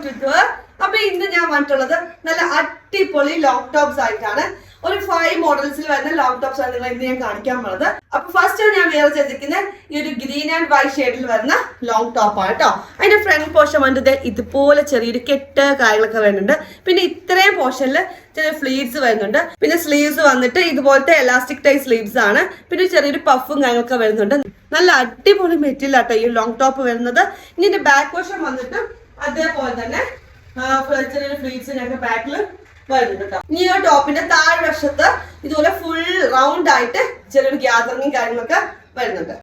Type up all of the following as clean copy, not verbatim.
To tour. അപ്പൊ ഇന്ന് ഞാൻ വന്നിട്ടുള്ളത് നല്ല അടിപൊളി ലോങ് ടോപ്സ് ആയിട്ടാണ്. ഒരു 5 മോഡൽസിൽ വരുന്ന ലോങ് ടോപ്സ് ആണ് നിങ്ങൾ ഇന്ന് ഞാൻ കാണിക്കാൻ പോണത്. അപ്പൊ ഫസ്റ്റ് ഞാൻ വേറെ ചെയ്തിരിക്കുന്നത് ഈ ഒരു ഗ്രീൻ ആൻഡ് വൈറ്റ് ഷെയ്ഡിൽ വരുന്ന ലോങ് ടോപ്പ് ആണ് കേട്ടോ. അതിന്റെ ഫ്രണ്ട് പോർഷൻ വന്നിട്ട് ഇതുപോലെ ചെറിയൊരു കെട്ട് കാര്യങ്ങളൊക്കെ വരുന്നുണ്ട്. പിന്നെ ഇത്രയും പോർഷനിൽ ചെറിയ ഫ്ലീവ്സ് വരുന്നുണ്ട്. പിന്നെ സ്ലീവ്സ് വന്നിട്ട് ഇതുപോലത്തെ എലാസ്റ്റിക് ടൈപ്പ് സ്ലീവ്സ് ആണ്. പിന്നെ ചെറിയൊരു പഫും കാര്യങ്ങളൊക്കെ വരുന്നുണ്ട്. നല്ല അടിപൊളി മെറ്റീരിയൽ ആട്ടോ ഈ ലോങ് ടോപ്പ് വരുന്നത്. ഇനി ഇതിന്റെ ബാക്ക് പോർഷൻ വന്നിട്ട് അതേപോലെ തന്നെ ചെറിയൊരു ഫ്ലീവ്സിനൊക്കെ ബാക്കിൽ വരുന്നുണ്ട് കേട്ടോ. ഇനി ഈ ടോപ്പിന്റെ താഴെ വശത്ത് ഇതുപോലെ ഫുൾ റൗണ്ട് ആയിട്ട് ചെറിയൊരു ഗ്യാതറിങ്ങും കാര്യങ്ങളൊക്കെ വരുന്നുണ്ട്.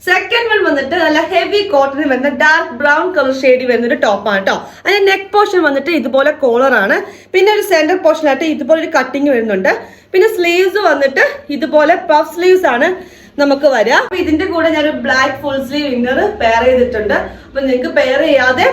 സെക്കൻഡ് വൺ വന്നിട്ട് നല്ല ഹെവി കോട്ടൺ വരുന്ന ഡാർക്ക് ബ്രൗൺ കളർ ഷെയ്ഡ് വരുന്ന ഒരു ടോപ്പാണ് കേട്ടോ. അതിന്റെ നെക്ക് പോർഷൻ വന്നിട്ട് ഇതുപോലെ കോളർ ആണ്. പിന്നെ ഒരു സെന്റർ പോർഷൻ ആയിട്ട് ഇതുപോലെ ഒരു കട്ടിങ് വരുന്നുണ്ട്. പിന്നെ സ്ലീവ്സ് വന്നിട്ട് ഇതുപോലെ പഫ് സ്ലീവ്സ് ആണ് നമുക്ക് വരിക. അപ്പൊ ഇതിന്റെ കൂടെ ഞാൻ ഒരു black full sleeve inner pair ചെയ്തിട്ടുണ്ട്. അപ്പൊ നിങ്ങൾക്ക് പെയർ ചെയ്യാതെ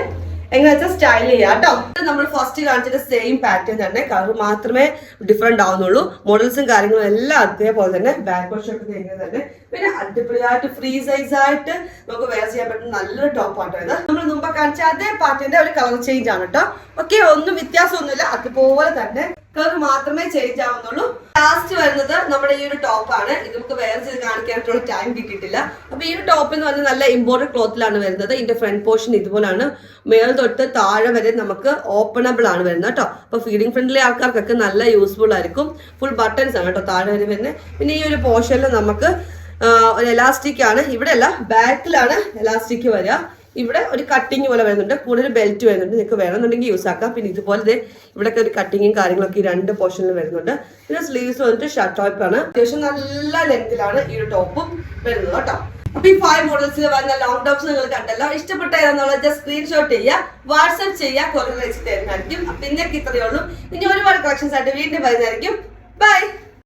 എങ്ങനെ വെച്ചാൽ സ്റ്റൈൽ ചെയ്യാം കേട്ടോ. നമ്മൾ ഫസ്റ്റ് കാണിച്ചിട്ട് സെയിം പാറ്റേൺ തന്നെ, കളർ മാത്രമേ ഡിഫറെന്റ് ആവുന്നുള്ളൂ. മോഡൽസും കാര്യങ്ങളും എല്ലാം അതേപോലെ തന്നെ. ബാക്ക് പോർഷൻ ഒക്കെ തന്നെ. പിന്നെ അടിപൊളിയായിട്ട് ഫ്രീ സൈസ് ആയിട്ട് നമുക്ക് വെയർ ചെയ്യാൻ പറ്റുന്ന നല്ലൊരു ടോപ്പ് ആട്ടോ ഇത്. നമ്മൾ മുമ്പ് കാണിച്ച അതേ പാറ്റേന്റെ ഒരു കളർ ചേഞ്ച് ആണ് കേട്ടോ. ഓക്കെ, ഒന്നും വ്യത്യാസമൊന്നുമില്ല, അതുപോലെ തന്നെ കളർ മാത്രമേ ചേഞ്ച് ആവുന്നുള്ളൂ. ലാസ്റ്റ് വരുന്നത് നമ്മുടെ ഈ ഒരു ടോപ്പാണ്. ഇത് നമുക്ക് വെയർ ചെയ്ത് കാണിക്കാനായിട്ടുള്ള ടൈം കിട്ടിയിട്ടില്ല. അപ്പൊ ഈ ഒരു ടോപ്പ് എന്ന് പറഞ്ഞാൽ നല്ല ഇമ്പോർട്ടഡ് ക്ലോത്തിലാണ് വരുന്നത്. ഇതിന്റെ ഫ്രണ്ട് പോർഷൻ ഇതുപോലാണ്. മേൽ തൊട്ട് താഴെ വരെ നമുക്ക് ഓപ്പണബിൾ ആണ് വരുന്നത് കേട്ടോ. അപ്പൊ ഫീഡിംഗ് ഫ്രണ്ട്ലി ആൾക്കാർക്കൊക്കെ നല്ല യൂസ്ഫുൾ ആയിരിക്കും. ഫുൾ ബട്ടൺസ് ആണ് കേട്ടോ താഴെ വരെ വരുന്നത്. പിന്നെ ഈ ഒരു പോർഷനിൽ നമുക്ക് ഒരു എലാസ്റ്റിക് ആണ്. ഇവിടെ അല്ല, ബാക്കിലാണ് എലാസ്റ്റിക് വരിക. ഇവിടെ ഒരു കട്ടിങ് പോലെ വരുന്നുണ്ട്. കൂടെ ഒരു ബെൽറ്റ് വരുന്നുണ്ട്. നിങ്ങൾക്ക് വേണമെന്നുണ്ടെങ്കിൽ യൂസ് ആക്കാം. പിന്നെ ഇതുപോലെ ഇവിടെയൊക്കെ ഒരു കട്ടിങ്ങും കാര്യങ്ങളൊക്കെ ഈ 2 പോർഷനിൽ വരുന്നുണ്ട്. പിന്നെ സ്ലീവ്സ് വന്നിട്ട് ഷർട്ട് ടോപ്പ് ആണ്. അത്യാവശ്യം നല്ല ലെങ്തിലാണ് ഈ ഒരു ടോപ്പും വരുന്നത് കേട്ടോ. അപ്പൊ ഈ 5 മോഡൽസിൽ വരുന്ന ലോങ് ടോപ്സ് നിങ്ങൾ കണ്ടല്ലോ. ഇഷ്ടപ്പെട്ട ഏതാണെന്നുള്ളത് ജസ്റ്റ് സ്ക്രീൻഷോട്ട് ചെയ്യുക, വാട്സ്ആപ്പ് ചെയ്യുക, കൊറിയർ അയച്ച് തരുന്നതായിരിക്കും. അപ്പൊ ഇന്നൊക്കെ ഇത്രയേ ഉള്ളൂ. ഇനി ഒരുപാട് കളക്ഷൻസ് ആയിട്ട് വീണ്ടും വരുന്നതായിരിക്കും. ബൈ.